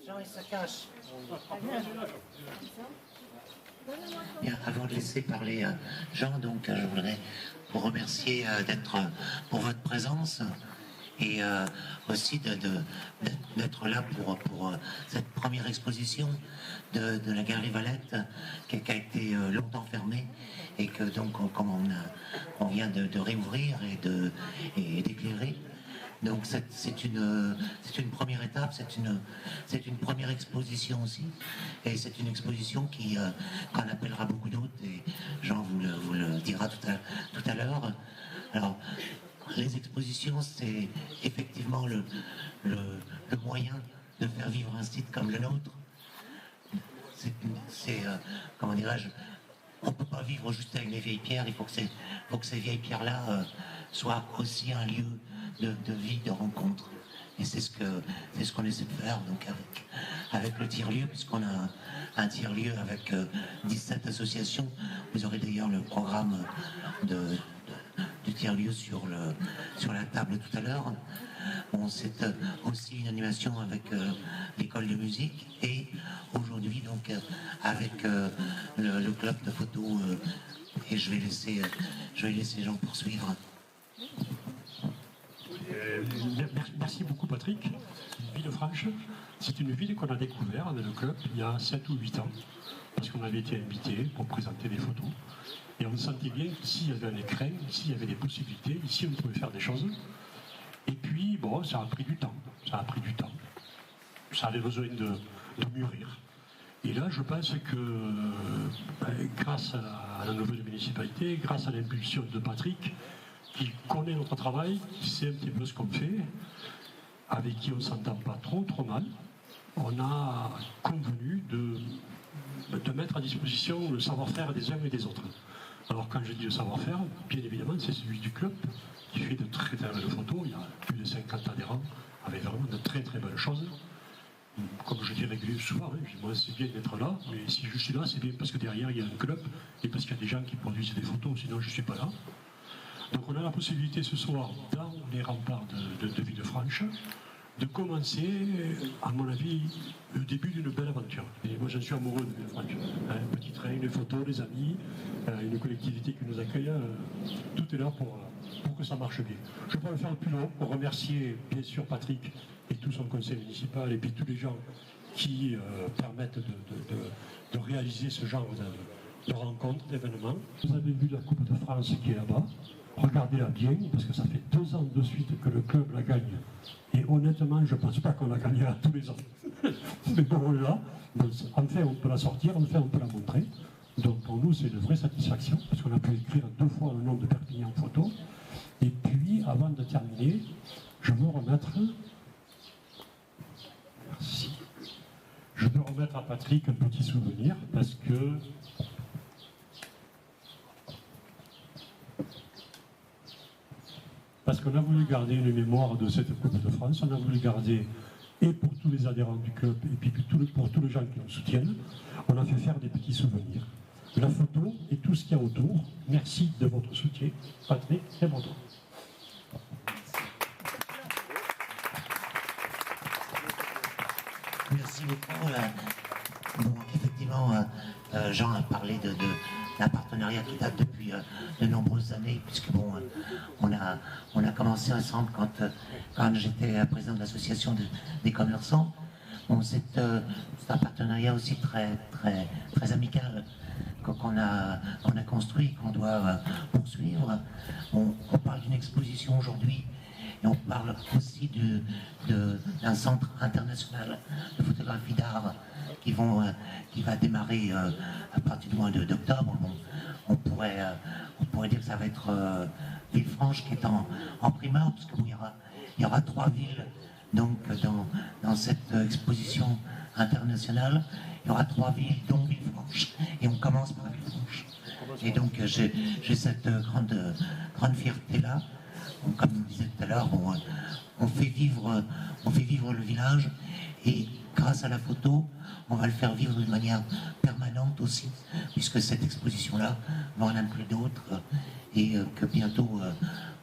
Jean, il se cache. Bien, avant de laisser parler Jean, donc je voudrais vous remercier pour votre présence et aussi d'être là pour cette première exposition de la Galerie Valette qui a été longtemps fermée et que donc comme on vient de réouvrir et d'éclairer. Donc c'est une première étape, c'est une première exposition aussi, et c'est une exposition qu'on appellera beaucoup d'autres, et Jean vous le dira tout à l'heure. Alors, les expositions, c'est effectivement le moyen de faire vivre un site comme le nôtre. Comment dirais-je, on ne peut pas vivre juste avec les vieilles pierres, il faut que ces vieilles pierres-là soient aussi un lieu de vie, de rencontre. Et c'est ce qu'on essaie de faire donc avec le tiers-lieu, puisqu'on a un tiers-lieu avec 17 associations. Vous aurez d'ailleurs le programme du tiers-lieu sur la table tout à l'heure. Bon, c'est aussi une animation avec l'école de musique et aujourd'hui donc avec le club de photo et je vais laisser Jean poursuivre. Merci beaucoup Patrick. Villefranche, c'est une ville qu'on a découvert avec le club il y a 7 ou 8 ans parce qu'on avait été invité pour présenter des photos et on sentait bien qu'ici il y avait un écrin, ici il y avait des possibilités, ici on pouvait faire des choses et puis bon ça a pris du temps, ça avait besoin de mûrir et là je pense que grâce à la nouvelle municipalité, grâce à l'impulsion de Patrick qui connaît notre travail, qui sait un petit peu ce qu'on fait, avec qui on ne s'entend pas trop mal, on a convenu de mettre à disposition le savoir-faire des uns et des autres. Alors quand je dis le savoir-faire, bien évidemment c'est celui du club, qui fait de très très belles photos, il y a plus de 50 adhérents, avec vraiment de très très belles choses. Comme je dis régulièrement souvent, moi c'est bien d'être là, mais si je suis là, c'est bien parce que derrière il y a un club, et parce qu'il y a des gens qui produisent des photos, sinon je ne suis pas là. Donc on a la possibilité ce soir, dans les remparts de Villefranche, de commencer, à mon avis, le début d'une belle aventure. Et moi j'en suis amoureux de Villefranche. Un petit train, une photo, des amis, une collectivité qui nous accueille, tout est là pour que ça marche bien. Je ne vais pas le faire plus long, pour remercier bien sûr Patrick et tout son conseil municipal et puis tous les gens qui permettent de réaliser ce genre de rencontres, d'événements. Vous avez vu la Coupe de France qui est là-bas. Regardez-la bien, parce que ça fait 2 ans de suite que le club la gagne. Et honnêtement, je ne pense pas qu'on la gagnera tous les ans. Mais bon, on l'a. Enfin, on peut la sortir, enfin, on peut la montrer. Donc pour nous, c'est une vraie satisfaction, parce qu'on a pu écrire 2 fois le nom de Perpignan photo. Et puis, avant de terminer, je veux remettre... Merci. Je veux remettre à Patrick un petit souvenir, parce que... Parce qu'on a voulu garder une mémoire de cette Coupe de France, on a voulu garder, et pour tous les adhérents du club, et puis pour tous les gens qui nous soutiennent, on a fait faire des petits souvenirs. La photo et tout ce qu'il y a autour. Merci de votre soutien. Patrick, c'est votre tour. Merci beaucoup. Bon, effectivement, Jean a parlé d'un partenariat qui date depuis de nombreuses années, puisque bon, on a commencé ensemble quand j'étais président de l'association des commerçants. Bon, c'est un partenariat aussi très amical qu'on a construit, qu'on doit poursuivre. On parle d'une exposition aujourd'hui. Et on parle aussi d'un centre international de photographie d'art qui va démarrer à partir du mois d'octobre. Bon, on pourrait dire que ça va être Villefranche qui est en primeur, parce qu'il y aura 3 villes donc, dans cette exposition internationale. Il y aura 3 villes, dont Villefranche, et on commence par Villefranche. Et donc j'ai cette grande fierté-là. Comme je disais tout à l'heure, on fait vivre le village et grâce à la photo, on va le faire vivre de manière permanente aussi, puisque cette exposition-là va en inclure d'autres et que bientôt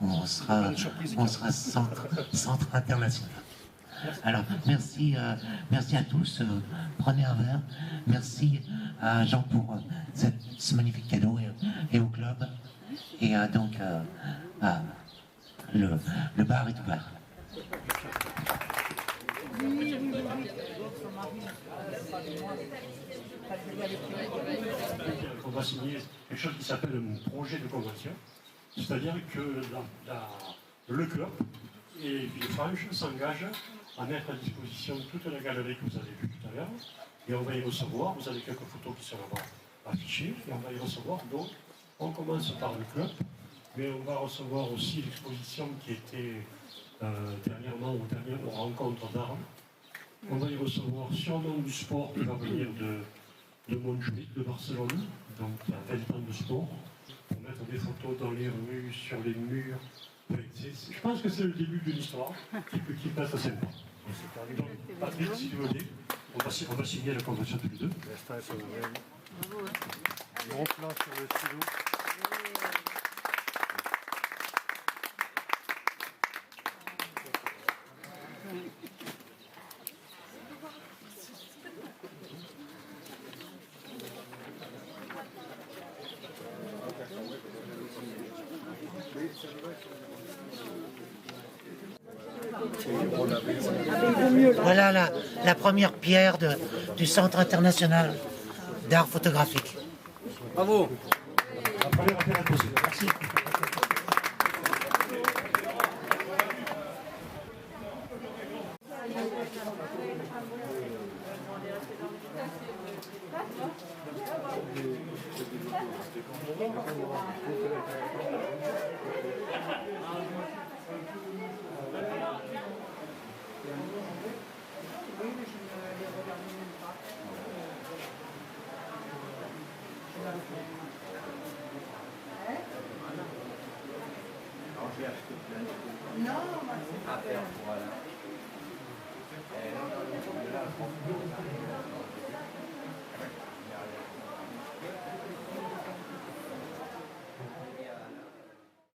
on sera centre international. Alors, merci, merci à tous. Prenez un verre. Merci à Jean pour ce magnifique cadeau et au club. Et donc, le bar est ouvert. On va signer quelque chose qui s'appelle un projet de convention. C'est-à-dire que le club et Villefranche s'engagent à mettre à disposition toute la galerie que vous avez vue tout à l'heure. Et on va y recevoir, vous avez quelques photos qui sont là-bas affichées, et on va y recevoir. Donc, on commence par le club, mais on va recevoir aussi l'exposition qui était dernièrement aux rencontres d'armes. On va y recevoir sûrement du sport qui va venir de Montjuïc, de Barcelone, donc il y a 20 ans de sport, pour mettre des photos dans les rues, sur les murs. Je pense que c'est le début d'une histoire qui peut être sympa. Donc, Patrick, si vous voulez, on va signer la convention tous les deux. Gros plan sur le stylo. Voilà la première pierre du Centre international d'art photographique. Bravo. La première affaire à poser. Merci. Non,